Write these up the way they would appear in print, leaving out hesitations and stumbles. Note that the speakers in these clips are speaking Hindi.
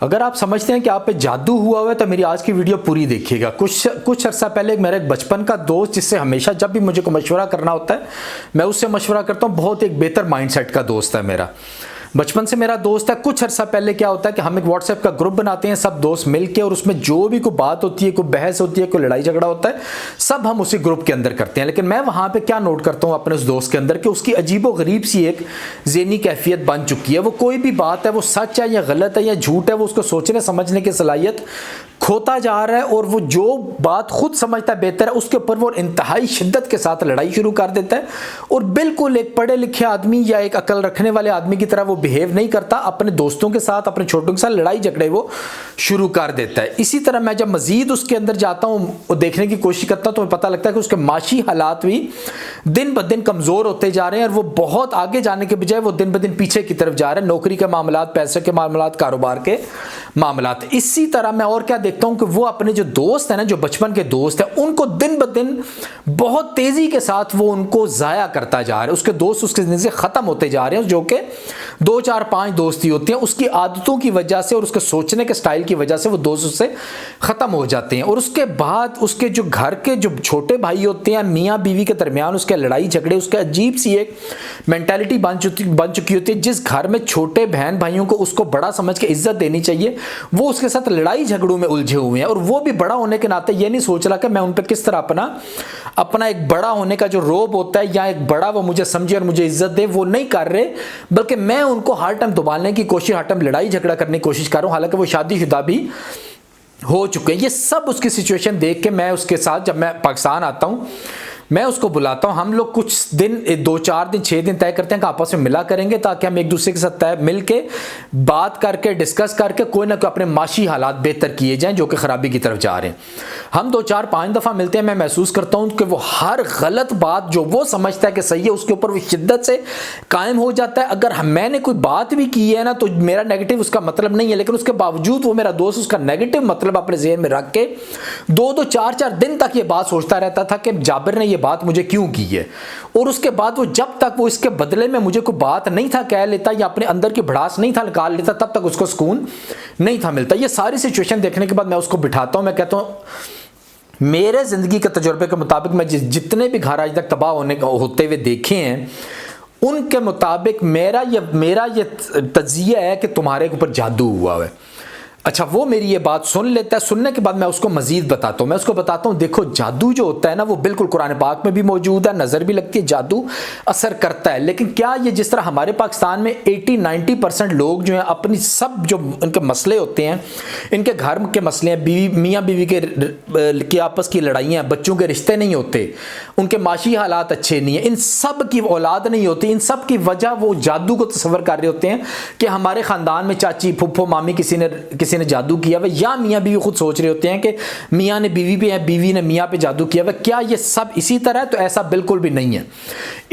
अगर आप समझते हैं कि आप पे जादू हुआ हुआ है तो मेरी आज की वीडियो पूरी देखिएगा। कुछ अर्सा पहले मेरा एक बचपन का दोस्त, जिससे हमेशा जब भी मुझे को मशवरा करना होता है मैं उससे मशवरा करता हूँ, बहुत एक बेहतर माइंडसेट का दोस्त है मेरा, बचपन से मेरा दोस्त है। कुछ अर्सा पहले क्या होता है कि हम एक व्हाट्सएप का ग्रुप बनाते हैं सब दोस्त मिलके, और उसमें जो भी कोई बात होती है, कोई बहस होती है, कोई लड़ाई झगड़ा होता है, सब हम उसी ग्रुप के अंदर करते हैं। लेकिन मैं वहां पे क्या नोट करता हूं अपने उस दोस्त के अंदर कि उसकी अजीबो गरीब सी एक ज़हनी कैफियत बन चुकी है। वो कोई भी बात है, वो सच है या गलत है या झूठ है, वो उसको सोचने समझने की सलाहियत खोता जा रहा है, और वो जो बात खुद समझता है बेहतर है उसके ऊपर वो इंतहाई शिद्दत के साथ लड़ाई शुरू कर देता है, और बिल्कुल एक पढ़े लिखे आदमी या एक अकल रखने वाले आदमी की तरह वो बिहेव नहीं करता। अपने दोस्तों के साथ, अपने छोटों के साथ लड़ाई झगड़े वो शुरू कर देता है। इसी तरह मैं जब मजीद उसके अंदर जाता हूँ, देखने की कोशिश करता हूँ, तो पता लगता है कि उसके माशी हालात भी दिन ब दिन कमज़ोर होते जा रहे हैं, और वो बहुत आगे जाने के बजाय वो दिन ब दिन पीछे की तरफ जा रहे हैं। नौकरी के मामलात, पैसे के मामलात, कारोबार के मामलात। इसी तरह मैं और क्या देखता हूं कि वो अपने जो दोस्त है ना, जो बचपन के दोस्त है, उनको दिन ब दिन बहुत तेजी के साथ वो उनको जाया करता जा रहा है। उसके दोस्त उसके जिंदगी से खत्म होते जा रहे हैं, जो कि 2 4 5 दोस्ती होती हैं। उसकी आदतों की वजह से और उसके सोचने के स्टाइल की वजह से वो दोस्त उससे खत्म हो जाते हैं। और उसके बाद उसके जो घर के जो छोटे भाई होते हैं, मियाँ बीवी के दरमियान उसके लड़ाई झगड़े, उसके अजीब सी एक मेंटालिटी बन चुकी होती है। जिस घर में छोटे बहन भाइयों को उसको बड़ा समझ के इज्जत देनी चाहिए, वो उसके साथ लड़ाई झगड़ों में उलझे हुए हैं। और वो भी बड़ा होने के नाते ये नहीं सोच रहा कि मैं उन पर किस तरह अपना एक बड़ा होने का जो रोब होता है, या एक बड़ा वो मुझे समझे और मुझे इज्जत दे, वो नहीं कर रहे, बल्कि मैं उनको हर टाइम दबाने की कोशिश, हर टाइम लड़ाई झगड़ा करने की कोशिश कर रहा हूं। हालांकि वो शादीशुदा भी हो चुके हैं। ये सब उसकी सिचुएशन देख के मैं उसके साथ, जब मैं पाकिस्तान आता हूं, मैं उसको बुलाता हूं। हम लोग कुछ दिन, 2 4 दिन 6 दिन तय करते हैं कि आपस में मिला करेंगे, ताकि हम एक दूसरे के साथ तय मिल के बात करके, डिस्कस करके कोई ना कोई अपने माशी हालात बेहतर किए जाएं जो कि खराबी की तरफ जा रहे हैं। हम 2 4 5 दफ़ा मिलते हैं। मैं महसूस करता हूं कि वो हर गलत बात जो वो समझता है कि सही है, उसके ऊपर वो शिद्दत से कायम हो जाता है। अगर मैंने कोई बात भी की है ना, तो मेरा नेगेटिव उसका मतलब नहीं है, लेकिन उसके बावजूद वो मेरा दोस्त उसका नेगेटिव मतलब अपने ज़हन में रख के 2 4 4 दिन तक ये बात सोचता रहता था कि जाबिर ने बात मुझे क्यों की है। और उसके बाद वो जब तक वो इसके बदले में मुझे कोई बात नहीं था कह लेता, या अपने अंदर की भड़ास नहीं था निकाल लेता, तब तक उसको सुकून नहीं था मिलता। ये सारी सिचुएशन देखने के बाद मैं उसको बिठाता हूं। मैं कहता हूं, मेरे जिंदगी के तजुर्बे के मुताबिक मैं जितने भी घर आज तक तबाह होते हुए देखे हैं, उनके मुताबिक मेरा ये तजिया है कि तुम्हारे ऊपर जादू हुआ है। अच्छा, वो मेरी ये बात सुन लेता है। सुनने के बाद मैं उसको मजीद बताता हूँ। मैं उसको बताता हूँ, देखो जादू जो होता है ना, वो बिल्कुल कुरान पाक में भी मौजूद है, नज़र भी लगती है, जादू असर करता है। लेकिन क्या ये जिस तरह हमारे पाकिस्तान में 80-90% लोग जो हैं अपनी सब जो उनके मसले होते हैं, इनके घर के मसले हैं, मियाँ बीवी के आपस की लड़ाइयाँ, बच्चों के रिश्ते नहीं होते, उनके माशी हालात अच्छे नहीं है, इन सब की औलाद नहीं होती, इन सब की वजह वो जादू को तस्वर कर रहे होते हैं कि हमारे ख़ानदान में चाची, फुफ्फो, मामी किसी ने जादू किया हुआ, या मियाँ बीवी खुद सोच रहे होते हैं कि मियाँ ने बीवी पे या बीवी ने मियाँ पे जादू किया हुआ। क्या ये सब इसी तरह? तो ऐसा बिल्कुल भी नहीं है।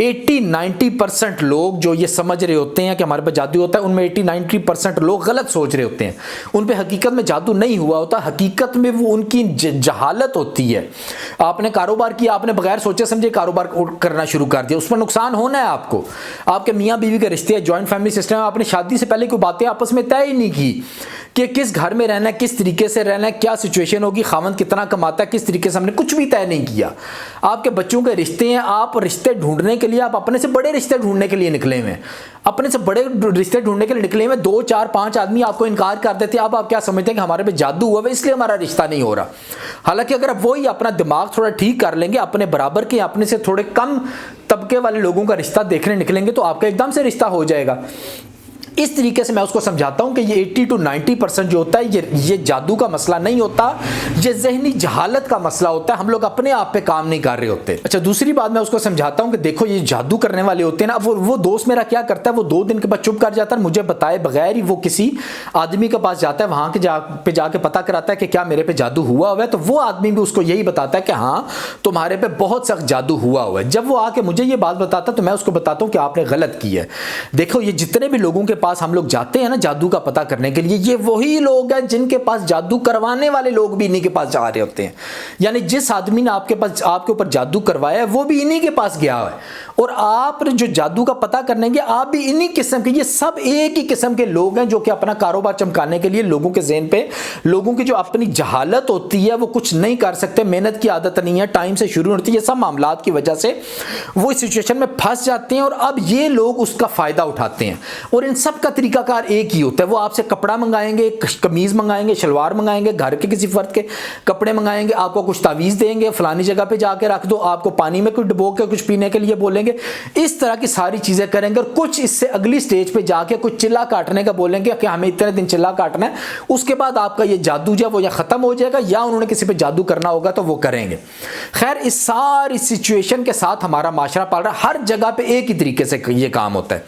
80-90% लोग जो ये समझ रहे होते हैं कि हमारे पे जादू होता है, उनमें 80-90% लोग गलत सोच रहे होते हैं। उन पे हकीकत में जादू नहीं हुआ होता, हकीकत में वो उनकी जहालत होती है। आपने कारोबार किया, आपने बगैर सोचे समझे कारोबार करना शुरू कर दिया, उसमें नुकसान होना है आपको। आपके मियाँ बीवी के रिश्ते, जॉइंट फैमिली सिस्टम, आपने शादी से पहले कोई बातें आपस में तय ही नहीं की कि किस घर में रहना है, किस तरीके से रहना है, क्या सिचुएशन होगी, खामन कितना कमाता है, किस तरीके से, हमने कुछ भी तय नहीं किया। आपके बच्चों के रिश्ते हैं, आप रिश्ते ढूंढने के लिए, आप अपने से बड़े रिश्ते ढूंढने के लिए निकले हुए हैं, अपने से बड़े रिश्ते ढूंढने के लिए निकले हुए 2 4 5 आदमी आपको इनकार कर देते हैं। अब आप क्या समझते हैं कि हमारे पे जादू हुआ है इसलिए हमारा रिश्ता नहीं हो रहा। हालांकि अगर आप वही अपना दिमाग थोड़ा ठीक कर लेंगे, अपने बराबर के, अपने से थोड़े कम तबके वाले लोगों का रिश्ता देखने निकलेंगे, तो आपका एकदम से रिश्ता हो जाएगा। इस तरीके से मैं उसको समझाता हूं कि ये 80-90% जो होता है, ये जादू का मसला नहीं होता, ये ज़हनी जहालत का मसला होता है। हम लोग अपने आप पे काम नहीं कर रहे होते। अच्छा, दूसरी बात मैं उसको समझाता हूं कि देखो ये जादू करने वाले होते हैं ना। वो दोस्त मेरा क्या करता है, वो 2 दिन के बाद चुप कर जाता है, मुझे बताए बगैर ही वो किसी आदमी के पास जाता है, वहां पे जाके पता कराता है कि क्या मेरे पे जादू हुआ है। तो वो आदमी भी उसको यही बताता है कि हाँ, तुम्हारे पे बहुत सख्त जादू हुआ है। जब वो आके मुझे ये बात बताता है, तो मैं उसको बताता हूँ कि आपने गलत की है। देखो, ये जितने भी लोगों के पास हम लोग जाते हैं ना जादू का पता करने के लिए, ये वही लोग हैं जिनके पास जादू करवाने वाले लोग भी इन्हीं के पास जा रहे होते हैं। यानी जिस आदमी ने आपके पास आपके ऊपर जादू करवाया है वो भी इन्हीं के पास गया है, और आप जो जादू का पता करने के आप भी इन्हीं किस्म के, ये सब एक ही किस्म के लोग हैं जो कि अपना कारोबार चमकाने के लिए लोगों के ज़हन पे, लोगों की जो अपनी जहालत होती है, वो कुछ नहीं कर सकते, मेहनत की आदत नहीं है, टाइम से शुरू होती है, सब मामलात की वजह से वो इस सिचुएशन में फंस जाते हैं और अब ये लोग उसका फायदा उठाते हैं। और इन सब का तरीकाकार एक ही होता है, वो आपसे कपड़ा मंगाएंगे, कमीज मंगाएंगे, शलवार मंगाएंगे, घर के किसी फर्द के कपड़े मंगाएंगे, आपको कुछ तावीज देंगे, फलानी जगह पे जाके रख दो, आपको पानी में कुछ डुबो के कुछ पीने के लिए बोलेंगे, इस तरह की सारी चीजें करेंगे। और कुछ इससे अगली स्टेज पे जाके कुछ चिल्ला काटने का बोलेंगे कि हमें इतने दिन चिल्ला काटना है, उसके बाद आपका ये जादू जो वो या खत्म हो जाएगा या उन्होंने किसी पे जादू करना होगा तो वो करेंगे। खैर, इस सारी सिचुएशन के साथ हमारा माशरा पाल रहा है, हर जगह पे एक ही तरीके से ये काम होता है।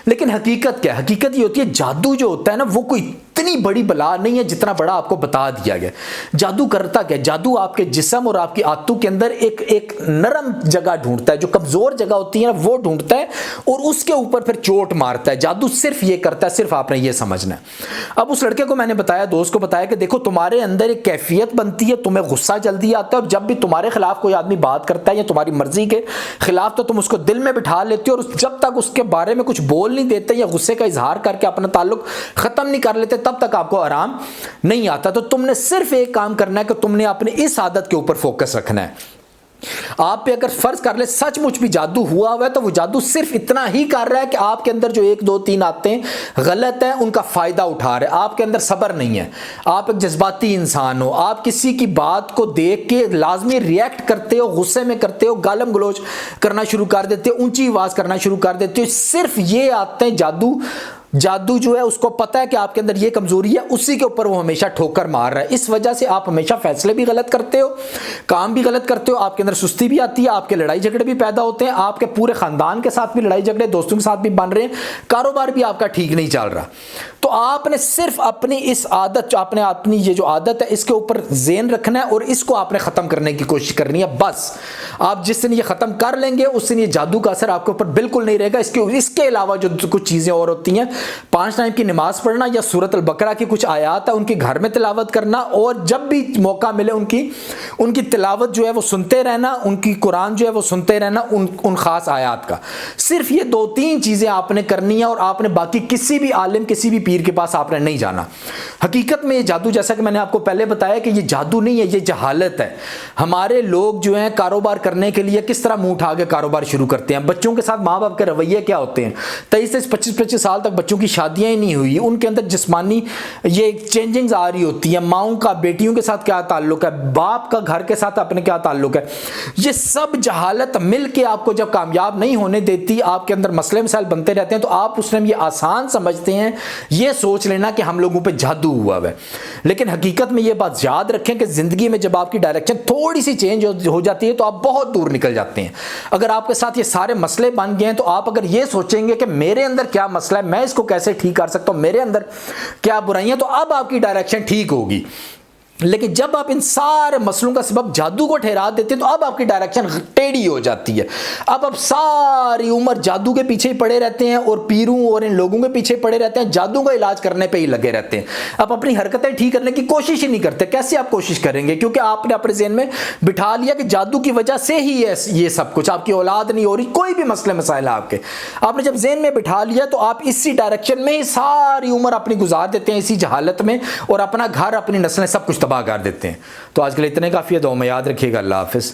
लेकिन हकीकत क्या है? हकीकत ये होती है जादू जो होता है ना वो कोई इतनी बड़ी बला नहीं है जितना बड़ा आपको बता दिया गया। जादू करता क्या? जादू आपके जिस्म और आपकी आत्तों के अंदर एक नरम जगह ढूंढता है, जो कमजोर जगह होती है वो ढूंढता है और उसके ऊपर फिर चोट मारता है। जादू सिर्फ ये करता है, सिर्फ आपने ये समझना है। अब उस लड़के को मैंने बताया, दोस्त को बताया कि देखो तुम्हारे अंदर एक कैफियत बनती है, तुम्हें गुस्सा जल्दी आता है और जब भी तुम्हारे खिलाफ कोई आदमी बात करता है या तुम्हारी मर्जी के खिलाफ तो तुम उसको दिल में बिठा लेते हो और जब तक उसके बारे में कुछ बोल नहीं देते या गुस्से का इजहार करके अपना ताल्लुक खत्म नहीं कर लेते तब तक आपको आराम नहीं आता। तो तुमने सिर्फ एक काम करना है कि तुमने अपनी इस आदत के ऊपर फोकस रखना है। आप पे अगर फर्ज कर ले सचमुच भी जादू हुआ है तो वो जादू सिर्फ इतना ही कर रहा है कि आपके अंदर जो 1 2 3 आते गलत हैं उनका फायदा उठा रहे हैं। आपके अंदर सब्र नहीं है, आप एक जज्बाती इंसान हो, आप किसी की बात को देख के लाजमी रिएक्ट करते हो, गुस्से में करते हो, गालम गलोच करना शुरू कर देते हो, ऊंची आवाज करना शुरू कर देते हो। सिर्फ ये आते हैं जादू जो है उसको पता है कि आपके अंदर ये कमजोरी है, उसी के ऊपर वो हमेशा ठोकर मार रहा है। इस वजह से आप हमेशा फैसले भी गलत करते हो, काम भी गलत करते हो, आपके अंदर सुस्ती भी आती है, आपके लड़ाई झगड़े भी पैदा होते हैं, आपके पूरे खानदान के साथ भी लड़ाई झगड़े, दोस्तों के साथ भी बन रहे हैं, कारोबार भी आपका ठीक नहीं चल रहा। तो आपने सिर्फ अपनी इस आदत, आपने अपनी ये जो आदत है इसके ऊपर ज़हन रखना है और इसको आपने खत्म करने की कोशिश करनी है। बस आप जिस दिन ये खत्म कर लेंगे उस दिन ये जादू का असर आपके ऊपर बिल्कुल नहीं रहेगा। इसके अलावा जो कुछ चीजें और होती हैं, 5 टाइम की नमाज पढ़ना या सूरत अल बकरा की कुछ आयात है उनकी घर में तिलावत करना और जब भी मौका मिले उनकी तिलावत जो है वो सुनते रहना, उनकी कुरान जो है वो सुनते रहना, उन खास आयात का। सिर्फ ये 2-3 चीजें आपने करनी है और आपने बाकी किसी भी आलिम, किसी भी पीर के पास आपने नहीं जाना। हकीकत में ये जादू, जैसा कि मैंने आपको पहले बताया कि ये जादू नहीं है, ये जहालत है। हमारे लोग जो हैं कारोबार करने के लिए किस तरह मुंह उठा के कारोबार शुरू करते हैं। बच्चों के साथ माँ बाप के रवैये क्या होते हैं? 23 से 25 साल तक बच्चों की शादियां ही नहीं हुई, उनके अंदर जिस्मानी ये चेंजिंग्स आ रही होती है। माओं का बेटियों के साथ क्या ताल्लुक है, बाप का घर के साथ अपने क्या ताल्लुक है, ये सब जहालत मिल के आपको जब कामयाब नहीं होने देती, आपके अंदर मसले मसाइल बनते रहते हैं, तो आप उसने ये आसान समझते हैं, ये सोच लेना कि हम लोगों पे जादू हुआ है। लेकिन हकीकत में ये बात याद रखें कि जिंदगी में जब आपकी डायरेक्शन थोड़ी सी चेंज हो जाती है तो आप बहुत दूर निकल जाते हैं। अगर आपके साथ ये सारे मसले बन गए हैं तो आप अगर ये सोचेंगे कि मेरे अंदर क्या मसला है, मैं इसको कैसे ठीक कर सकता हूं, मेरे अंदर क्या बुराइयां, तो अब आपकी डायरेक्शन ठीक होगी। लेकिन जब आप इन सारे मसलों का सबब जादू को ठहरा देते हैं तो अब आपकी डायरेक्शन टेढ़ी हो जाती है। अब आप सारी उम्र जादू के पीछे ही पड़े रहते हैं और पीरों और इन लोगों के पीछे पड़े रहते हैं, जादू का इलाज करने पे ही लगे रहते हैं। आप अपनी हरकतें ठीक करने की कोशिश ही नहीं करते। कैसे आप कोशिश करेंगे? क्योंकि आपने अपने ज़हन में बिठा लिया कि जादू की वजह से ही ये सब कुछ, आपकी औलाद नहीं हो रही, कोई भी मसले मसाइल आपके आपने जब ज़हन में बिठा लिया तो आप इसी डायरेक्शन में ही सारी उम्र अपनी गुजार देते हैं, इसी जहालत में, और अपना घर, अपनी नस्लें सब कुछ तबाह कर देते हैं। तो आज के लिए इतने काफ़ी है। दुआ में याद रखिएगा। अल्लाह हाफिज़।